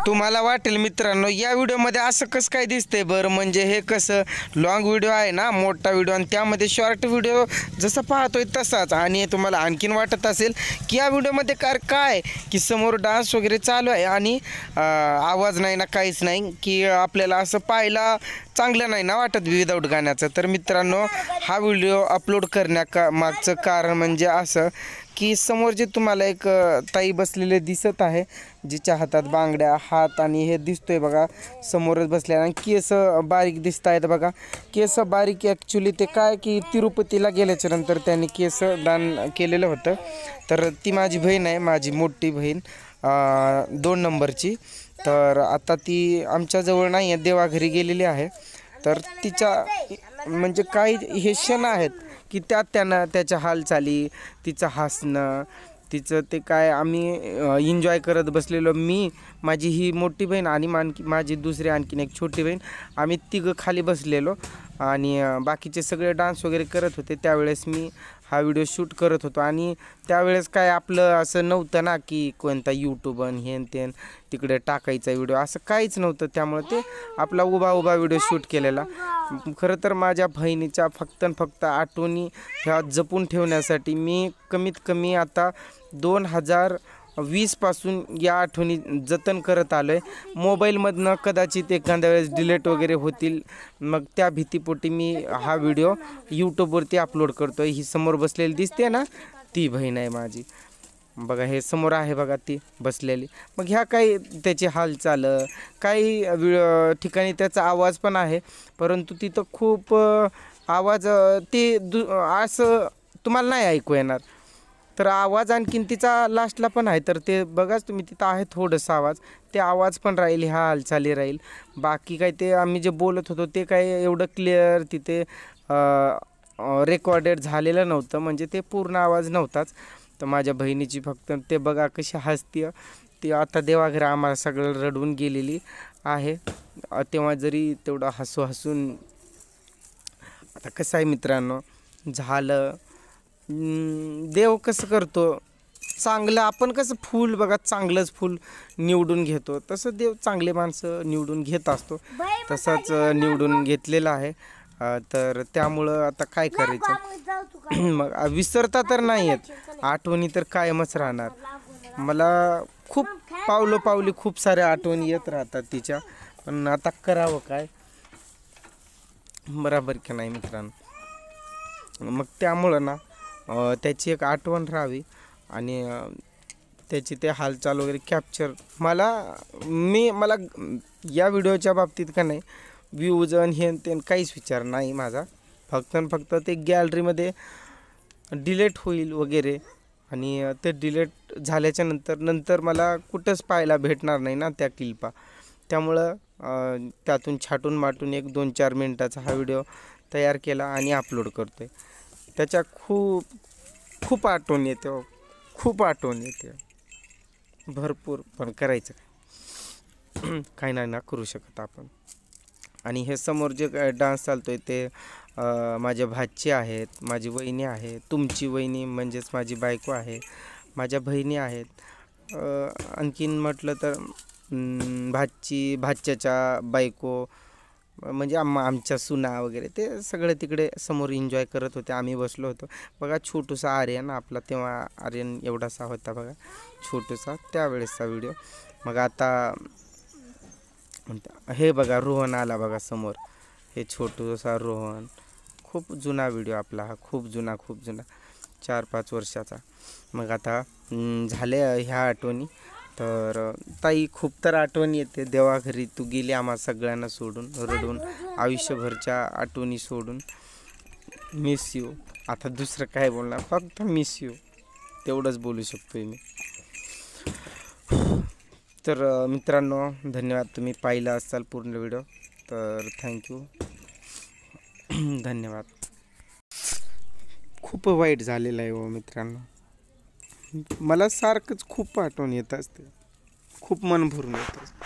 तुम्हाला वाटेल मित्रांनो या व्हिडिओमध्ये असं कसं काय दिसतंय बरं, म्हणजे हे कसं लॉंग व्हिडिओ आहे ना, मोठा व्हिडिओ, आणि त्यामध्ये शॉर्ट व्हिडिओ जसं पाहतोय तसाच. आणि तुम्हाला आणखीन वाटत असेल की या व्हिडिओमध्ये काय की समोर डान्स वगैरे चालू आहे आणि आवाज नाही ना, काहीच नाही, की आपल्याला असं पाहायला चांगलं नाही ना वाटत विदाऊट गाण्याचं. तर मित्रांनो हा व्हिडिओ अपलोड मागचं कारण म्हणजे असं की समोर जे तुम्हाला एक ताई बसलेले दिसत आहे, जिच्या हातात बांगड्या, हात आणि हे दिसतोय बघा समोरच बसल्या, आणि केस बारीक दिसत आहेत बघा. केस बारीक ॲक्च्युली ते काय की तिरुपतीला गेल्याच्या नंतर त्यांनी केस दान केलेलं होतं. तर ती माझी बहीण आहे, माझी मोठी बहीण 2 नंबरची. तर आता ती आमच्याजवळ नाही आहे, देवाघरी गेलेली आहे. तर तिच्या म्हणजे काही हे क्षण आहेत की त्यानं त्याच्या हालचाली, तिचं हसणं, तिचं ते काय आम्ही एन्जॉय करत बसलेलो. मी, माझी ही मोठी बहीण आणि माझी दुसरी आणखीन एक छोटी बहीण, आम्ही तिघं खाली बसलेलो आणि बाकीचे सगळे डान्स वगैरे करत होते. त्यावेळेस मी हा व्हिडिओ शूट करत होतो. आणि त्यावेळेस काय आपलं असं नव्हतं ना की कोणता यूट्यूब आणि हेन तेन तिकडे टाकायचा व्हिडिओ, असं काहीच नव्हतं. त्यामुळे ते आपला उभा व्हिडिओ शूट केलेला. खरं तर माझ्या बहिणीच्या फक्त आठवणी ह्या जपून ठेवण्यासाठी मी कमीत कमी आता 2020पासून या आठवणी जतन करत आलो आहे. मोबाईलमधनं कदाचित एखाद्या वेळेस डिलीट वगैरे होतील, मग त्या भीतीपोटी मी हा व्हिडिओ यूट्यूबवरती अपलोड करतो आहे. ही समोर बसलेली दिसते ना, ती बहीण आहे माझी बघा, हे समोर आहे बघा ती बसलेली. मग ह्या काही त्याची हालचाल, काही ठिकाणी त्याचा आवाज पण आहे, परंतु तिथं खूप आवाज ते असं तुम्हाला नाही ऐकू येणार. तर आवाज आणखीन तिचा लास्टला पण आहे, तर ते बघाच तुम्ही, तिथं आहे थोडंसं आवाज, ते आवाज पण राहील, ह्या हालचाली राहील. बाकी काय ते आम्ही जे बोलत होतो ते काय एवढं क्लिअर तिथे रेकॉर्डेड झालेलं नव्हतं, म्हणजे ते पूर्ण आवाज नव्हताच. तर माझ्या बहिणीची फक्त ते बघा कशी हसते, ती आता देवाघरी आम्हाला सगळं रडवून गेलेली आहे. तेव्हा जरी तेवढं हसून आता कसं आहे मित्रांनो, झालं देव कसं करतो चांगलं, आपण कसं फूल बघा चांगलंच फूल निवडून घेतो, तसं देव चांगले माणसं निवडून घेत असतो. तसंच निवडून घेतलेलं आहे. तर त्यामुळं आता काय करायचं, मग विसरता तर नाही येत, आठवणी तर कायमच राहणार. मला खूप पावली खूप साऱ्या आठवणी येत राहतात तिच्या, पण आता करावं काय, बरोबर की नाही मित्रांनो. मग त्यामुळं ना त्याची एक आठवण राहावी आणि त्याची ते हालचाल वगैरे कॅप्चर मला या व्हिडिओच्या बाबतीत का नाही व्ह्यूज आणि हे ते काहीच विचार नाही माझा. फक्त ते गॅलरीमध्ये डिलीट होईल वगैरे, आणि ते डिलीट झाल्याच्या नंतर मला कुठंच पाहायला भेटणार नाही ना त्या क्लिपा. त्यामुळं त्यातून छाटून माटून एक 2-4 मिनटाचा हा व्हिडिओ तयार केला आणि अपलोड करतो आहे. त्याच्या खूप आठवण येते, खूप आठवण येते भरपूर, पण करायचं काही नाही ना करू शकत आपण. आणि हे समोर जे डान्स चालतो आहे ते माझ्या भाची आहेत, माझी वहिनी आहे, तुमची वहिनी म्हणजेच माझी बायको आहे, माझ्या बहिणी आहेत, आणखीन म्हटलं तर भाच्याच्या बायको म्हणजे आमच्या सुना वगैरे, ते सगळे तिकडे समोर एन्जॉय करत होते. आम्ही बसलो होतो बघा. छोटूसा आर्यन आपला, तेव्हा आर्यन एवढासा होता बघा, छोटूसा, त्यावेळेसचा व्हिडिओ. मग आता हे बघा रोहन आला बघा समोर, हे छोटूसा रोहन. खूप जुना व्हिडिओ आपला हा, खूप जुना 4-5 वर्षाचा. मग आता झाले ह्या आठवणी. तर ताई खूप तर आठवण येते, देवाघरी तू गेली आम्हा सगळ्यांना सोडून, रडून, आयुष्यभरच्या आठवणी सोडून. Miss you. आता दुसरं काय बोलणार, फक्त मिस यू तेवढंच बोलू शकतो मी. तर मित्रांनो धन्यवाद, तुम्ही पाहिला असाल पूर्ण व्हिडिओ, तर थँक्यू, धन्यवाद. खूप वाईट झालेलं आहे हो मित्रांनो, मला सारखंच खूप आठवण येत असते, खूप मन भरून येत असते.